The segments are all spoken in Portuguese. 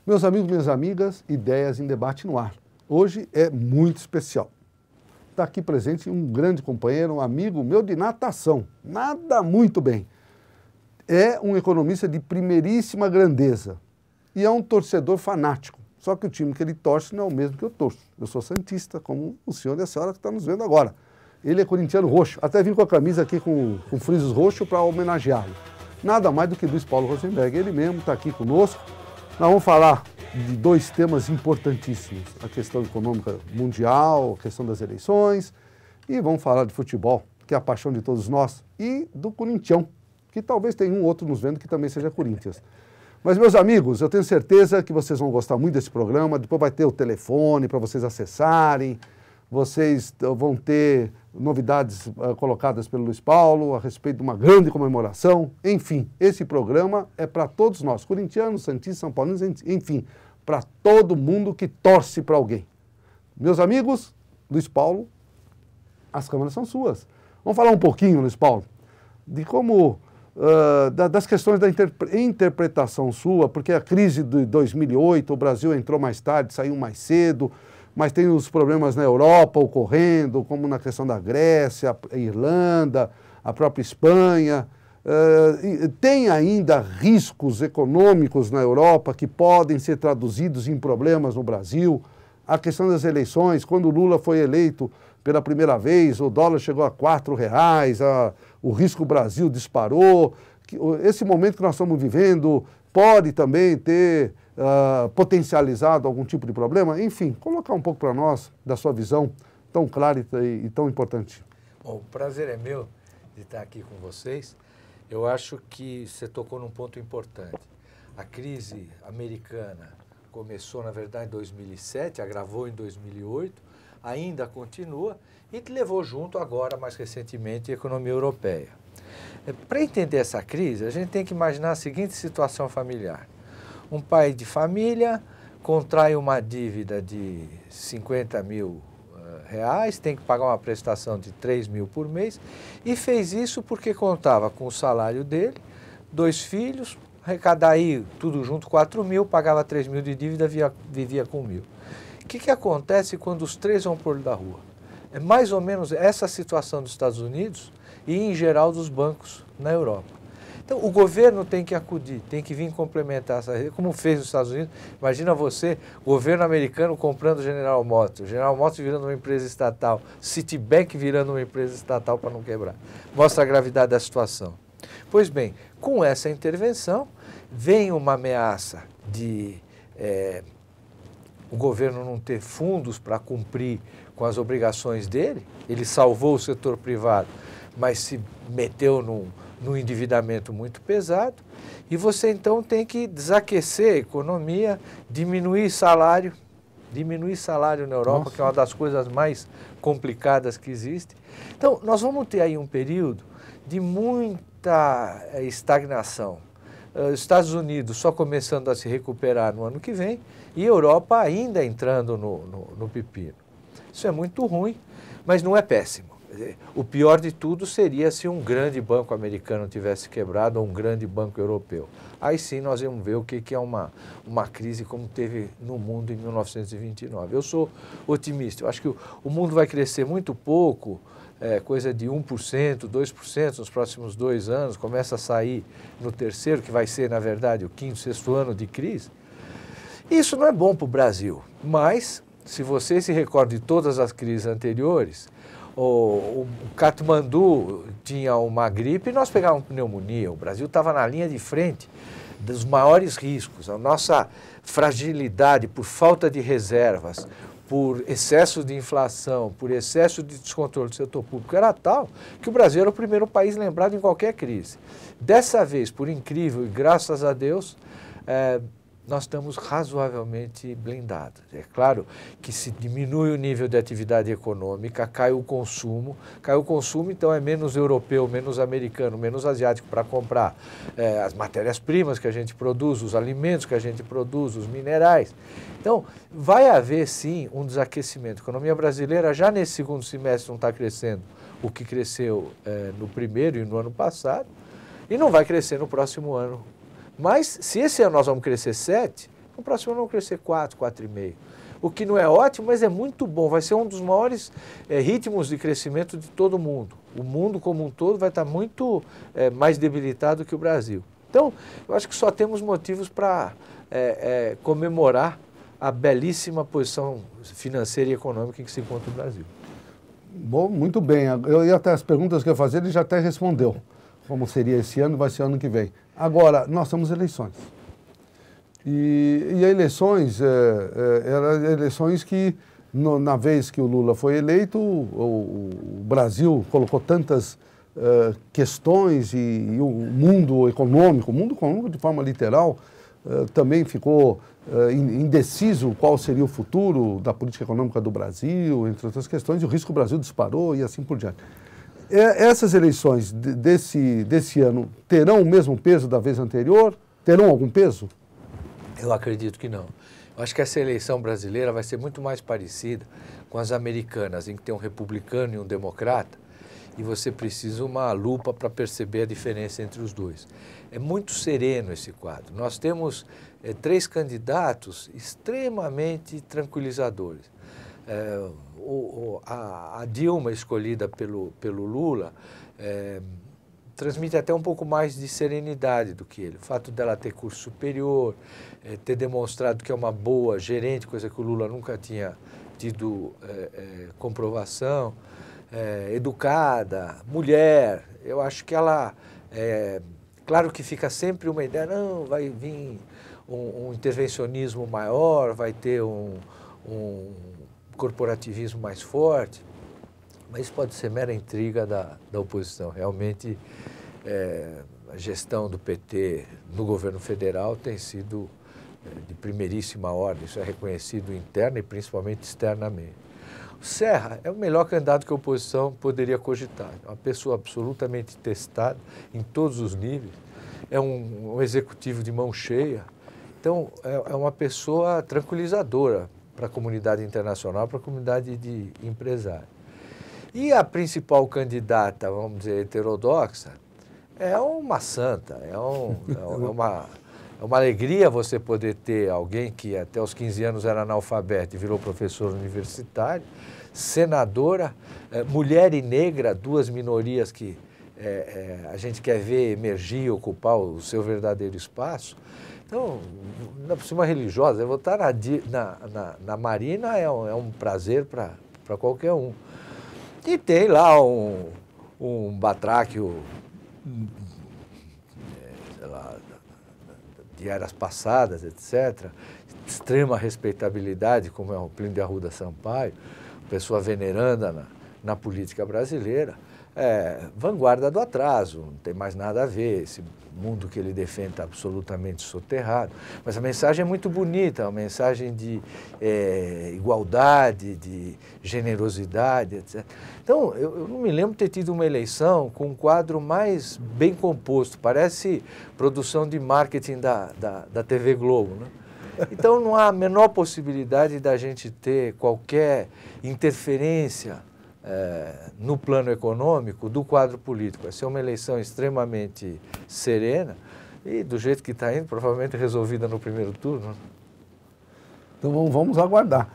Meus amigos, minhas amigas, Ideias em Debate no Ar. Hoje é muito especial. Está aqui presente um grande companheiro, um amigo meu de natação. Nada muito bem. É um economista de primeiríssima grandeza e é um torcedor fanático. Só que o time que ele torce não é o mesmo que eu torço. Eu sou santista, como o senhor e a senhora que estão nos vendo agora. Ele é corintiano roxo. Até vim com a camisa aqui com frisos roxos para homenageá-lo. Nada mais do que Luiz Paulo Rosenberg. Ele mesmo está aqui conosco. Nós vamos falar de dois temas importantíssimos, a questão econômica mundial, a questão das eleições, e vamos falar de futebol, que é a paixão de todos nós, e do Corintião, que talvez tenha um outro nos vendo que também seja Corinthians. Mas, meus amigos, eu tenho certeza que vocês vão gostar muito desse programa, depois vai ter o telefone para vocês acessarem, vocês vão ter novidades colocadas pelo Luiz Paulo a respeito de uma grande comemoração. Enfim, esse programa é para todos nós, corintianos, santistas, são paulinos, enfim, para todo mundo que torce para alguém. Meus amigos, Luiz Paulo, as câmeras são suas. Vamos falar um pouquinho, Luiz Paulo, de como, das questões da interpretação sua, porque a crise de 2008, o Brasil entrou mais tarde, saiu mais cedo, mas tem os problemas na Europa ocorrendo, como na questão da Grécia, a Irlanda, a própria Espanha. Tem ainda riscos econômicos na Europa que podem ser traduzidos em problemas no Brasil. A questão das eleições, quando Lula foi eleito pela primeira vez, o dólar chegou a R$4, o risco Brasil disparou. Esse momento que nós estamos vivendo pode também ter potencializado algum tipo de problema? Enfim, colocar um pouco para nós da sua visão tão clara e tão importante. Bom, o prazer é meu de estar aqui com vocês. Eu acho que você tocou num ponto importante. A crise americana começou, na verdade, em 2007, agravou em 2008, ainda continua e levou junto agora, mais recentemente, a economia europeia. Para entender essa crise, a gente tem que imaginar a seguinte situação familiar. Um pai de família contrai uma dívida de 50 mil reais, tem que pagar uma prestação de 3 mil por mês e fez isso porque contava com o salário dele, 2 filhos, arrecadar aí tudo junto 4 mil, pagava 3 mil de dívida, vivia com 1.000. O que acontece quando os três vão por da rua? É mais ou menos essa situação dos Estados Unidos e, em geral, dos bancos na Europa. Então, o governo tem que acudir, tem que vir complementar essa rede, como fez nos Estados Unidos. Imagina você, governo americano comprando General Motors, General Motors virando uma empresa estatal, Citibank virando uma empresa estatal para não quebrar. Mostra a gravidade da situação. Pois bem, com essa intervenção, vem uma ameaça de o governo não ter fundos para cumprir com as obrigações dele. Ele salvou o setor privado, mas se meteu num endividamento muito pesado, e você então tem que desaquecer a economia, diminuir salário na Europa, Nossa. Que é uma das coisas mais complicadas que existe. Então, nós vamos ter aí um período de muita estagnação. Os Estados Unidos só começando a se recuperar no ano que vem, e a Europa ainda entrando no pepino. Isso é muito ruim, mas não é péssimo. O pior de tudo seria se um grande banco americano tivesse quebrado ou um grande banco europeu. Aí sim nós vamos ver o que é uma crise como teve no mundo em 1929. Eu sou otimista. Eu acho que o mundo vai crescer muito pouco, coisa de 1%, 2% nos próximos 2 anos. Começa a sair no terceiro, que vai ser, na verdade, o 5º, 6º ano de crise. Isso não é bom para o Brasil, mas se você se recorda de todas as crises anteriores, o Katmandu tinha uma gripe e nós pegávamos pneumonia. O Brasil estava na linha de frente dos maiores riscos. A nossa fragilidade por falta de reservas, por excesso de inflação, por excesso de descontrole do setor público, era tal que o Brasil era o primeiro país lembrado em qualquer crise. Dessa vez, por incrível e graças a Deus, nós estamos razoavelmente blindados. É claro que se diminui o nível de atividade econômica, cai o consumo, então é menos europeu, menos americano, menos asiático para comprar as matérias-primas que a gente produz, os alimentos que a gente produz, os minerais. Então, vai haver sim um desaquecimento. A economia brasileira já nesse segundo semestre não está crescendo o que cresceu no primeiro e no ano passado, e não vai crescer no próximo ano. Mas, se esse ano nós vamos crescer 7, no próximo ano vamos crescer 4, 4,5. O que não é ótimo, mas é muito bom. Vai ser um dos maiores ritmos de crescimento de todo mundo. O mundo como um todo vai estar muito mais debilitado que o Brasil. Então, eu acho que só temos motivos para comemorar a belíssima posição financeira e econômica em que se encontra o Brasil. Bom, muito bem. Eu ia até as perguntas que eu ia fazer, ele já até respondeu. Como seria esse ano, vai ser ano que vem. Agora, nós temos eleições. E eleições, eram eleições que, na vez que o Lula foi eleito, o Brasil colocou tantas questões e o mundo econômico de forma literal, também ficou indeciso qual seria o futuro da política econômica do Brasil, entre outras questões, e o risco que o Brasil disparou e assim por diante. Essas eleições desse ano terão o mesmo peso da vez anterior? Terão algum peso? Eu acredito que não. Eu acho que essa eleição brasileira vai ser muito mais parecida com as americanas, em que tem um republicano e um democrata, e você precisa uma lupa para perceber a diferença entre os dois. É muito sereno esse quadro. Nós temos 3 candidatos extremamente tranquilizadores. A Dilma, escolhida pelo Lula, transmite até um pouco mais de serenidade do que ele. O fato dela ter curso superior, ter demonstrado que é uma boa gerente, coisa que o Lula nunca tinha tido comprovação, educada, mulher. Eu acho que ela... claro que fica sempre uma ideia, não, vai vir um intervencionismo maior, vai ter um corporativismo mais forte, mas isso pode ser mera intriga da oposição. Realmente, a gestão do PT no governo federal tem sido de primeiríssima ordem, isso é reconhecido interna e principalmente externamente. O Serra é o melhor candidato que a oposição poderia cogitar, é uma pessoa absolutamente testada em todos os níveis, é um executivo de mão cheia, então é uma pessoa tranquilizadora para a comunidade internacional, para a comunidade de empresários. E a principal candidata, vamos dizer, heterodoxa, é uma santa, é uma alegria você poder ter alguém que até os 15 anos era analfabeto e virou professor universitário, senadora, mulher e negra, 2 minorias que a gente quer ver emergir e ocupar o seu verdadeiro espaço. Então, por cima religiosa, votar na Marina é um prazer para qualquer um. E tem lá um batráquio, sei lá, de eras passadas, etc., extrema respeitabilidade, como é o Plínio de Arruda Sampaio, pessoa veneranda na política brasileira, vanguarda do atraso, não tem mais nada a ver, esse mundo que ele defende está absolutamente soterrado, mas a mensagem é muito bonita, uma mensagem de igualdade, de generosidade, etc. Então, eu não me lembro de ter tido uma eleição com um quadro mais bem composto, parece produção de marketing da TV Globo, né? Então, não há a menor possibilidade da gente ter qualquer interferência no plano econômico do quadro político. Vai ser uma eleição extremamente serena e, do jeito que está indo, provavelmente resolvida no primeiro turno. Então vamos aguardar.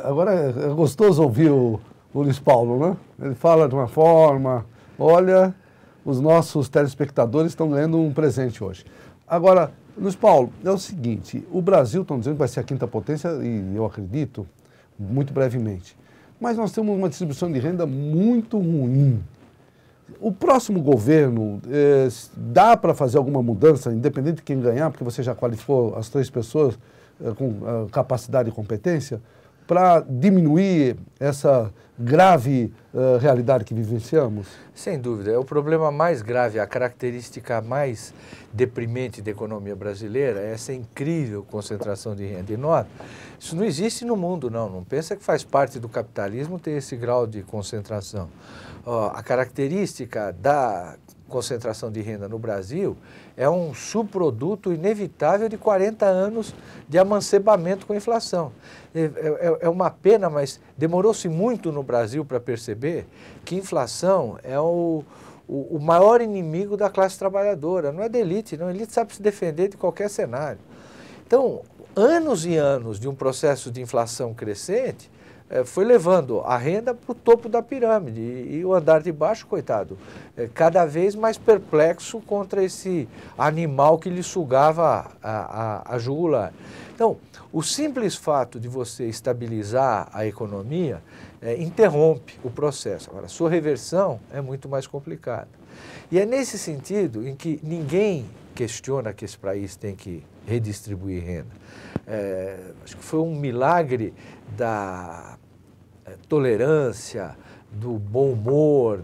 Agora é gostoso ouvir o Luiz Paulo, né? Ele fala de uma forma, olha, os nossos telespectadores estão ganhando um presente hoje. Agora, Luiz Paulo, é o seguinte, o Brasil, estão dizendo que vai ser a 5ª potência, e eu acredito, muito brevemente. mas nós temos uma distribuição de renda muito ruim. O próximo governo, dá para fazer alguma mudança, independente de quem ganhar, porque você já qualificou as 3 pessoas com capacidade e competência, para diminuir essa grave realidade que vivenciamos? Sem dúvida. É o problema mais grave, a característica mais deprimente da economia brasileira é essa incrível concentração de renda. E nota, isso não existe no mundo, não. Não pensa que faz parte do capitalismo ter esse grau de concentração. A característica da concentração de renda no Brasil é um subproduto inevitável de 40 anos de amancebamento com a inflação. É uma pena, mas demorou-se muito no Brasil para perceber que inflação é o maior inimigo da classe trabalhadora, não é da elite, não. A elite sabe se defender de qualquer cenário. Então, anos e anos de um processo de inflação crescente foi levando a renda para o topo da pirâmide e o andar de baixo, coitado, cada vez mais perplexo contra esse animal que lhe sugava a jugular. Então, o simples fato de você estabilizar a economia interrompe o processo. Agora, a sua reversão é muito mais complicada. E é nesse sentido em que ninguém questiona que esse país tem que redistribuir renda. Acho que foi um milagre da tolerância, do bom humor,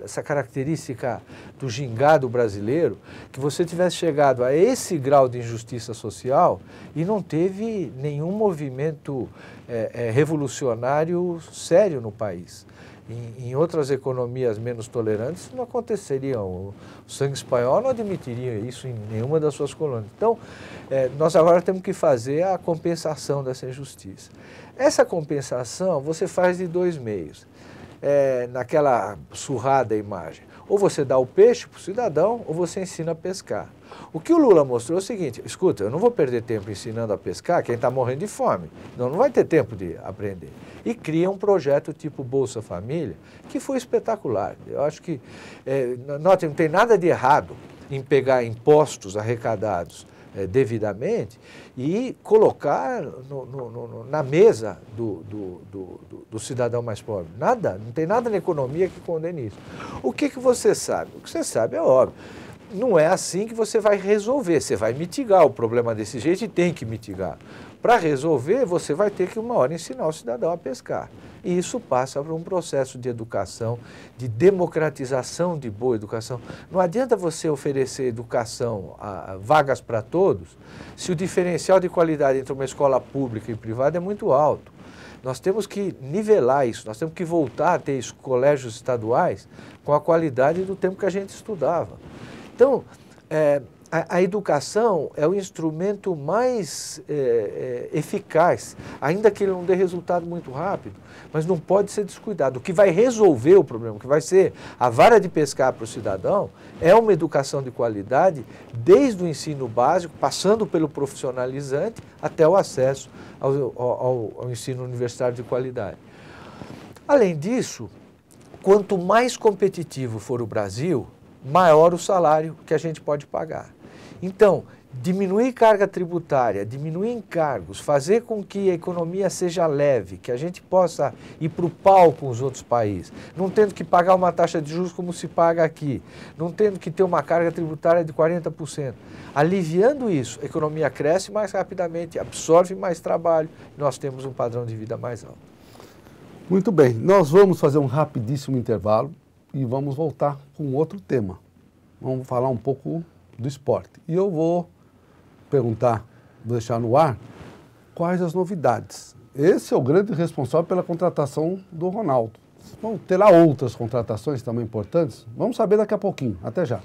dessa característica do gingado brasileiro, que você tivesse chegado a esse grau de injustiça social e não teve nenhum movimento revolucionário sério no país. Em outras economias menos tolerantes, isso não aconteceria. O sangue espanhol não admitiria isso em nenhuma das suas colônias. Então, nós agora temos que fazer a compensação dessa injustiça. Essa compensação você faz de 2 meios. Naquela surrada imagem. Ou você dá o peixe para o cidadão, ou você ensina a pescar. O que o Lula mostrou é o seguinte: escuta, eu não vou perder tempo ensinando a pescar quem está morrendo de fome. Não vai ter tempo de aprender. E cria um projeto tipo Bolsa Família, que foi espetacular. Eu acho que, notem, não tem nada de errado em pegar impostos arrecadados devidamente e colocar na mesa do cidadão mais pobre. Nada, não tem nada na economia que condene isso. O que você sabe? O que você sabe é óbvio. Não é assim que você vai resolver, você vai mitigar o problema desse jeito e tem que mitigar. Para resolver, você vai ter que uma hora ensinar o cidadão a pescar. E isso passa por um processo de educação, de democratização de boa educação. Não adianta você oferecer educação, vagas para todos, se o diferencial de qualidade entre uma escola pública e privada é muito alto. Nós temos que nivelar isso, nós temos que voltar a ter colégios estaduais com a qualidade do tempo que a gente estudava. Então, a educação é o instrumento mais eficaz, ainda que ele não dê resultado muito rápido, mas não pode ser descuidado. O que vai resolver o problema, o que vai ser a vara de pescar para o cidadão, é uma educação de qualidade, desde o ensino básico, passando pelo profissionalizante, até o acesso ao ensino universitário de qualidade. Além disso, quanto mais competitivo for o Brasil, maior o salário que a gente pode pagar. Então, diminuir carga tributária, diminuir encargos, fazer com que a economia seja leve, que a gente possa ir para o pau com os outros países, não tendo que pagar uma taxa de juros como se paga aqui, não tendo que ter uma carga tributária de 40%. Aliviando isso, a economia cresce mais rapidamente, absorve mais trabalho e nós temos um padrão de vida mais alto. Muito bem, nós vamos fazer um rapidíssimo intervalo e vamos voltar com outro tema. Vamos falar um pouco do esporte. E eu vou perguntar, vou deixar no ar, quais as novidades. Esse é o grande responsável pela contratação do Ronaldo. Bom, terá outras contratações também importantes? Vamos saber daqui a pouquinho. Até já.